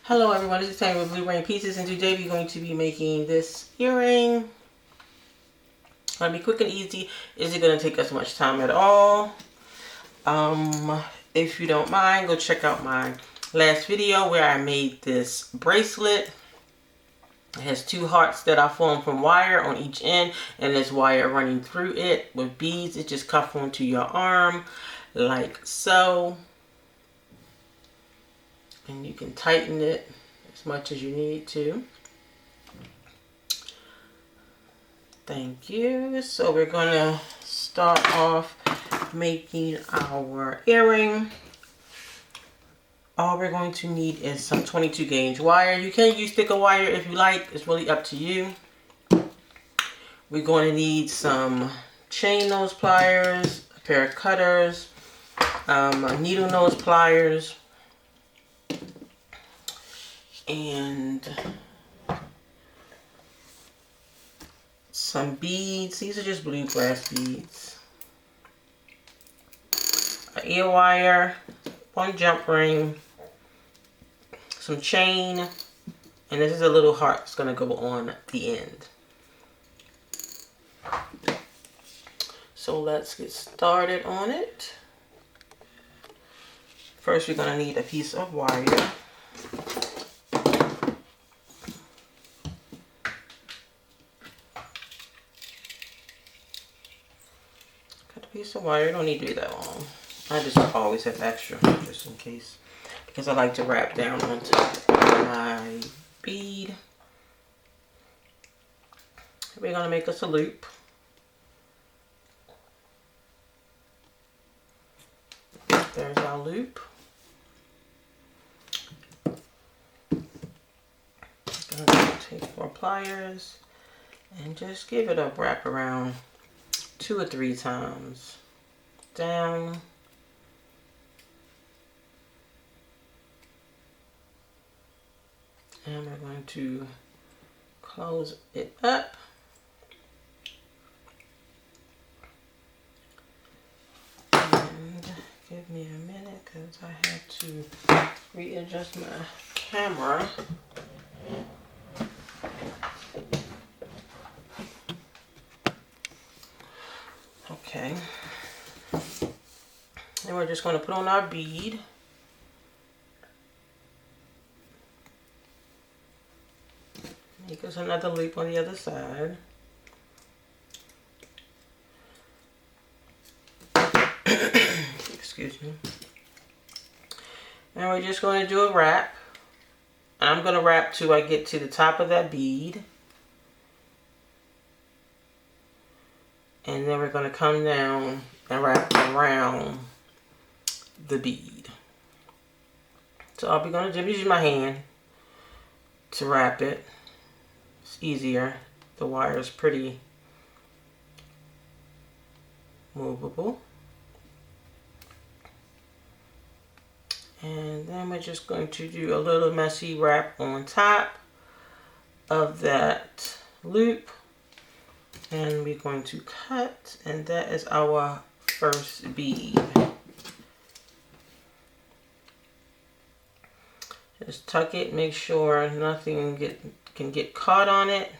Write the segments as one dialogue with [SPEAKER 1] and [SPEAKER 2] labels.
[SPEAKER 1] Hello everyone, this is Tammy with Blue Rain Pieces, and today we're going to be making this earring. It's going to be quick and easy. Isn't going to take us much time at all. If you don't mind, go check out my last video where I made this bracelet. It has two hearts that I formed from wire on each end, and there's wire running through it with beads. It just cuff onto your arm like so. And you can tighten it as much as you need to. Thank you. So we're going to start off making our earring. All we're going to need is some 22 gauge wire. You can use thicker wire if you like. It's really up to you. We're going to need some chain nose pliers, a pair of cutters, needle nose pliers, and some beads. These are just bluegrass beads. An ear wire, one jump ring, some chain, and this is a little heart that's going to go on the end. So let's get started on it. First, we're going to need a piece of wire. Piece of wire, don't need to be that long. I just always have extra just in case, because I like to wrap down onto my bead. We're going to make us a loop. There's our loop. Gonna take our pliers and just give it a wrap around 2 or 3 times down, and we're going to close it up. And give me a minute because I have to readjust my camera. Okay, and we're just going to put on our bead. Make us another loop on the other side. Excuse me. And we're just going to do a wrap. And I'm going to wrap till I get to the top of that bead. And then we're going to come down and wrap around the bead. So all we're going to do is use my hand to wrap it. It's easier. The wire is pretty movable. And then we're just going to do a little messy wrap on top of that loop. And we're going to cut, and that is our first bead. Just tuck it, make sure nothing can get caught on it.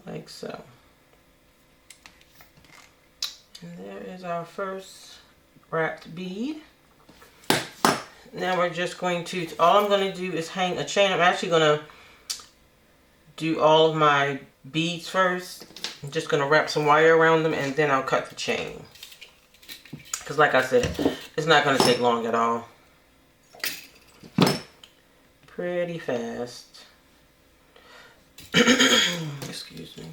[SPEAKER 1] Like so. And there is our first wrapped bead. Now we're just going to, all I'm going to do is hang a chain. I'm actually going to do all of my beads first. I'm just going to wrap some wire around them, and then I'll cut the chain. Because like I said, it's not going to take long at all. Pretty fast. Excuse me.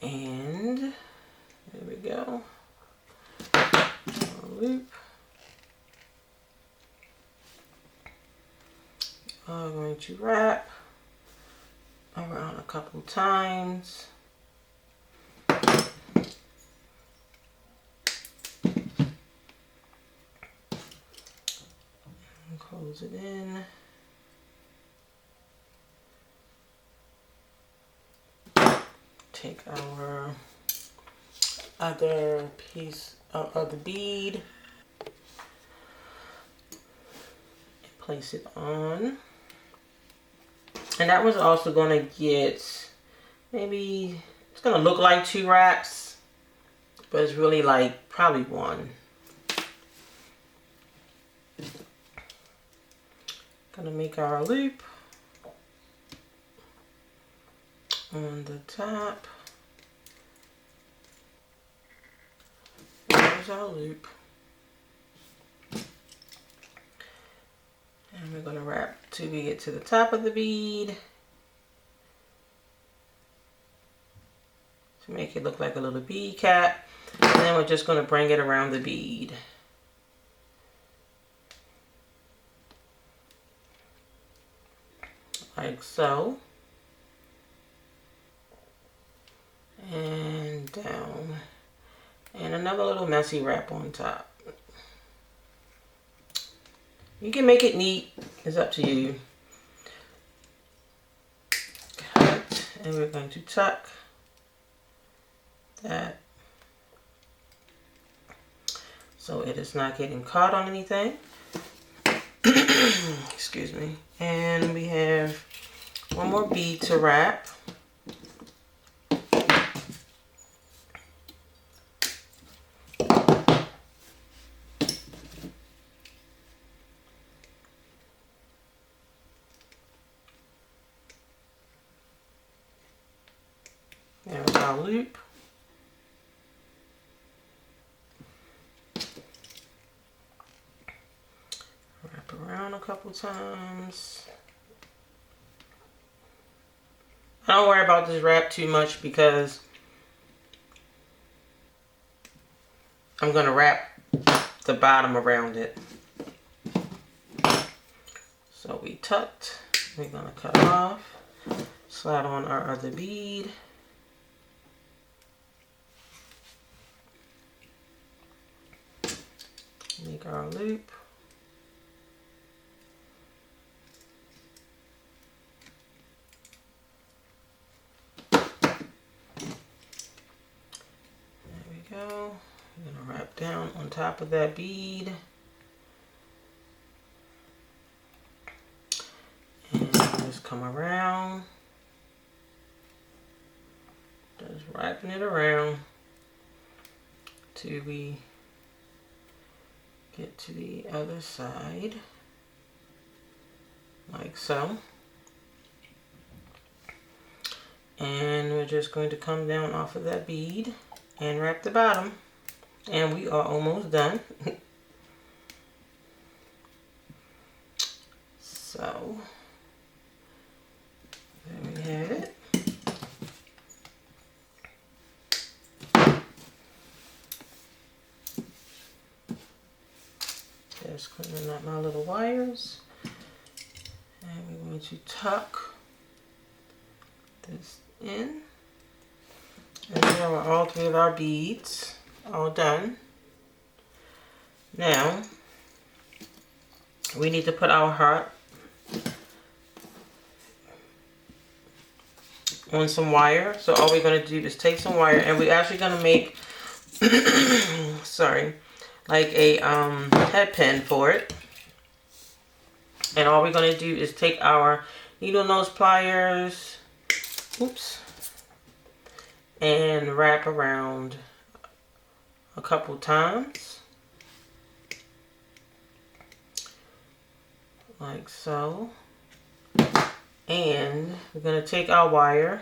[SPEAKER 1] And there we go. A loop. I'm going to wrap around a couple times. And close it in. take our other piece of the bead and place it on. And that was also going to get, maybe, it's going to look like 2 wraps, but it's really like probably 1. Gonna make our loop on the top. There's our loop. And we're gonna wrap till we get to the top of the bead to make it look like a little bead cap. And then we're just gonna bring it around the bead. Like so. And down. And another little messy wrap on top. You can make it neat, it's up to you. Cut, and we're going to tuck that so it is not getting caught on anything. Excuse me. And we have one more bead to wrap. There's our loop. Wrap around a couple times. I don't worry about this wrap too much because I'm going to wrap the bottom around it. So we tucked. We're going to cut off. Slide on our other bead. Make our loop. There we go. I'm going to wrap down on top of that bead. And just come around. Just wrapping it around till we get to the other side, like so. And we're just going to come down off of that bead and wrap the bottom. And we are almost done. So, there we have it. Just cleaning up my little wires. And we're going to tuck this in. And there are all 3 of our beads all done. Now, we need to put our heart on some wire. So all we're going to do is take some wire, and we're actually going to make, sorry, like a head pin for it. And all we're going to do is take our needle nose pliers, oops, and wrap around a couple times, like so. And we're going to take our wire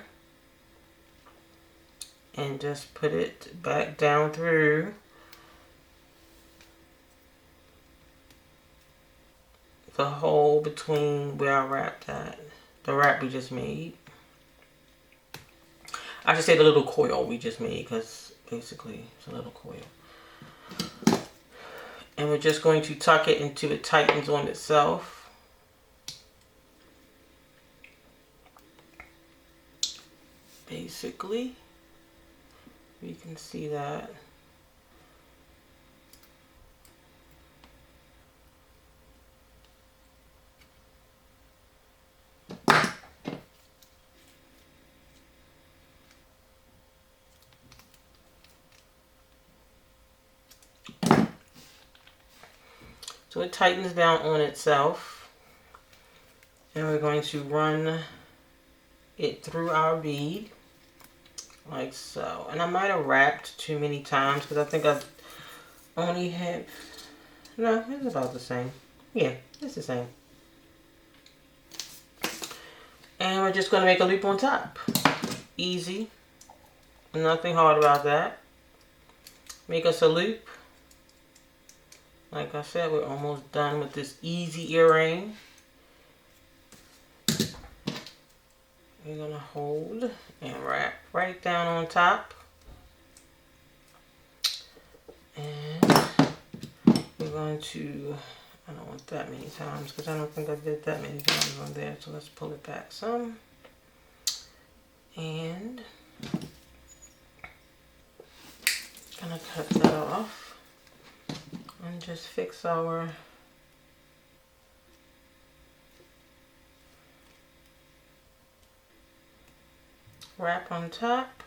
[SPEAKER 1] and just put it back down through the hole between where I wrapped at, the wrap we just made. I should say the little coil we just made, because basically it's a little coil. And we're just going to tuck it until it tightens on itself. Basically, you can see that. So it tightens down on itself. And we're going to run it through our bead like so. And I might have wrapped too many times because I think I only have, no, it's about the same. Yeah, it's the same. And we're just going to make a loop on top. Easy. Nothing hard about that. Make us a loop. Like I said, we're almost done with this easy earring. We're going to hold and wrap right down on top. And we're going to, I don't want that many times because I don't think I did that many times on there. So let's pull it back some. And gonna cut that off and just fix our wrap on top.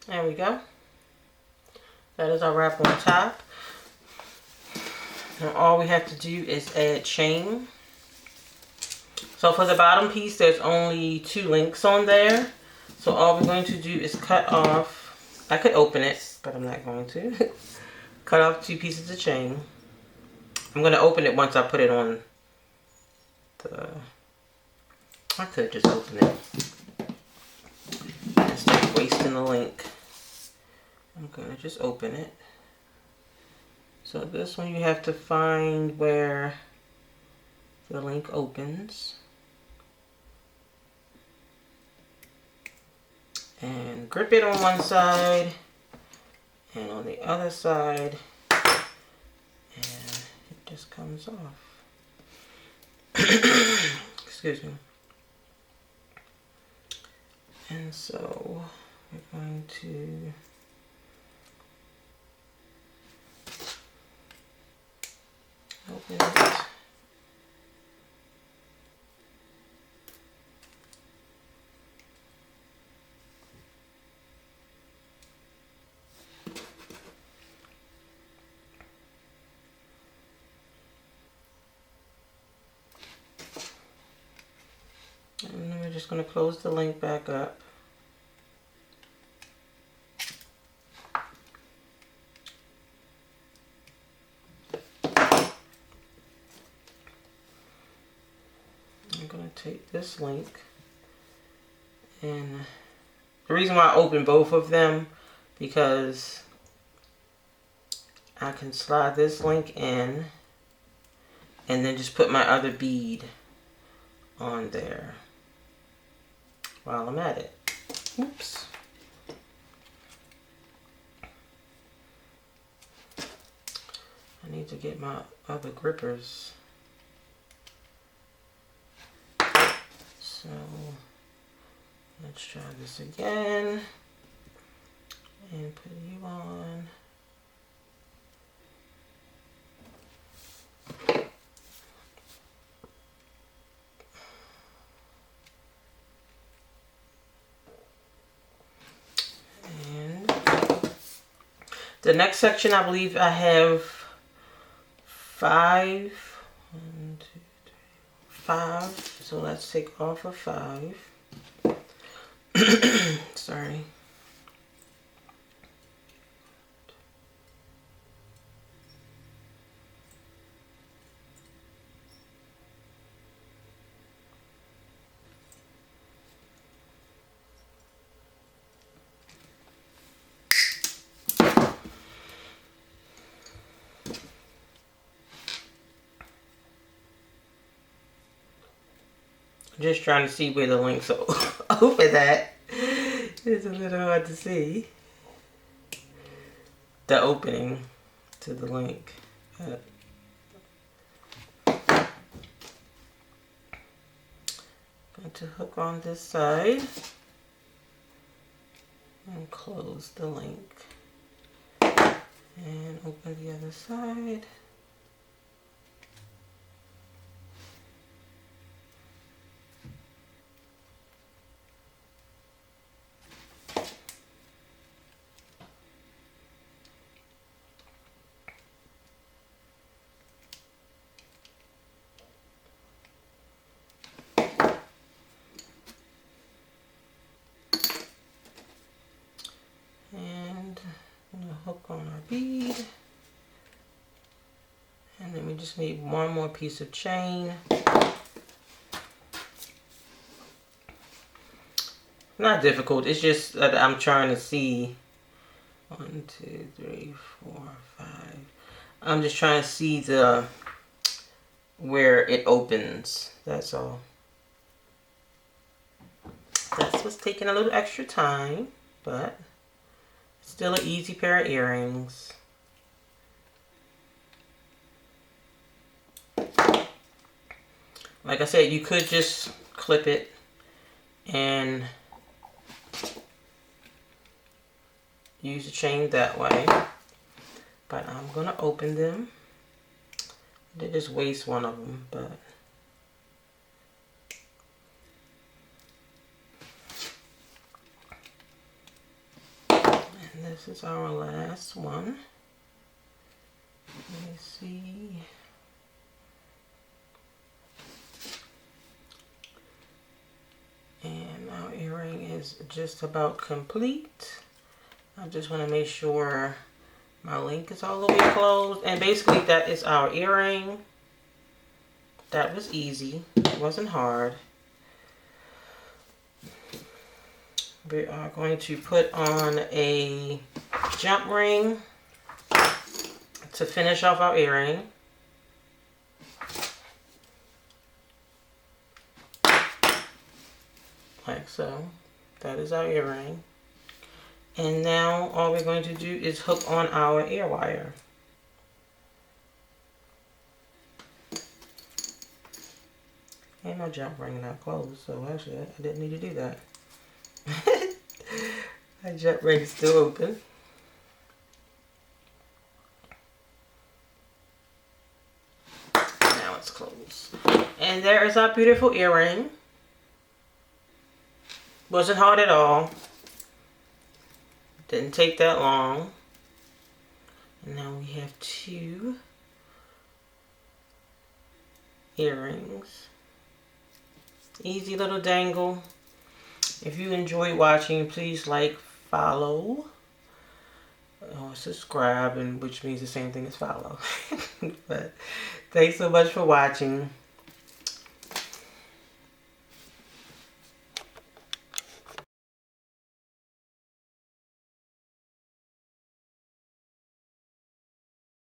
[SPEAKER 1] There we go. That is our wrap on top. Now all we have to do is add chain. So for the bottom piece, there's only 2 links on there. So all we're going to do is cut off, I could open it, but I'm not going to. Cut off 2 pieces of chain. I'm going to open it once I put it on the, I could just open it instead of wasting the link. I'm going to just open it. So this one you have to find where the link opens. And grip it on one side and on the other side. And it just comes off. Excuse me. And so we're going to open it. And then we're just going to close the link back up. I'm going to take this link, and the reason why I open both of them, because I can slide this link in and then just put my other bead on there while I'm at it. Oops. I need to get my other grippers. So let's try this again and put you on. And the next section, I believe I have 5. 1, 2, 3, 5. So let's take off of 5. Sorry. Just trying to see where the links are open at. It's a little hard to see the opening to the link. Going to hook on this side and close the link and open the other side. hook on our bead. And then we just need one more piece of chain. Not difficult, it's just that I'm trying to see. 1, 2, 3, 4, 5. I'm just trying to see where it opens. That's all. That's what's taking a little extra time, but still an easy pair of earrings. Like I said, you could just clip it and use the chain that way, but I'm gonna open them. I did just waste one of them, but and this is our last one. Let me see. And our earring is just about complete. I just want to make sure my link is all the way closed. And basically that is our earring. That was easy. It wasn't hard. We are going to put on a jump ring to finish off our earring. Like so. That is our earring. And now all we're going to do is hook on our ear wire. And my jump ring not closed, so actually I didn't need to do that. My jump ring is still open. Now it's closed. And there is our beautiful earring. Wasn't hard at all. Didn't take that long. And now we have 2 earrings. Easy little dangle. If you enjoyed watching, please like, follow, or subscribe, and which means the same thing as follow. But thanks so much for watching.